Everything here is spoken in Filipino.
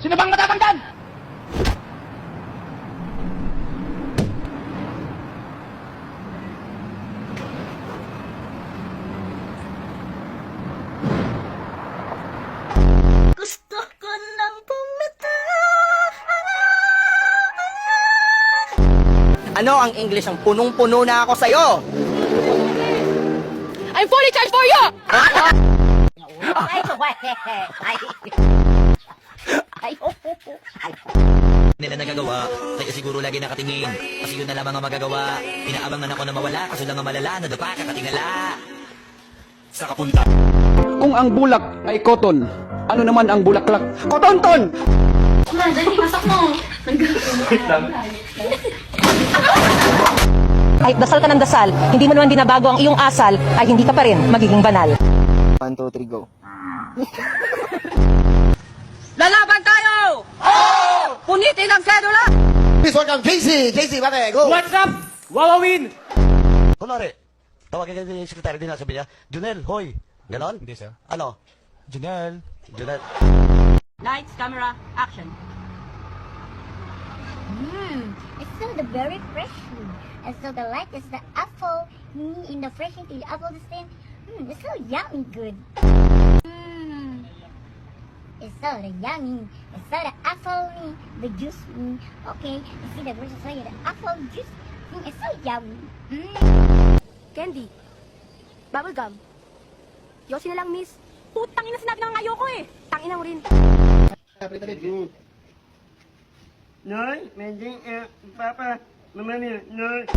Sino bang matapang dyan? Gusto ko nang bumitaw. Ano ang English ang punong-puno na ako sa'yo? I'm fully charged for you! Nila nagagawa, kaya siguro lagi nakatingin. Kasi yun na lamang ang magagawa. Inaabangan ako na mawala, kaso lang ang malala, nadapa kakatingala. Sa kapunta. Kung ang bulak ay cotton, ano naman ang bulaklak? Kotonton! Dali, pasok mo. Kahit dasal ka ng dasal, hindi mo naman binabago ang iyong asal, ay hindi ka pa rin magiging banal. 1, 2, 3, go. Lalaban tayo! Oo! Punitin ang sedula! Please welcome JC! JC, pare, go! What's up? Wawawin! Kunwari, tawagin ka yung sekretary din, sabi niya, Junel, hoy. Ganon? Hindi, sir. Ano? Janelle. Junel. Lights, camera, action. It's so the very fresh. And so the light is the apple. In the fresh the apple the same. It's so yummy good. It's so the yummy. It's so the apple the juice. Okay, you see the version so the apple juice. It's so yummy. Candy. Bubblegum. Yosi na lang, miss. Putangin na sinabi ng ayoko eh. Tangin na mo rin. Noy, mending, papa, mama, Noy.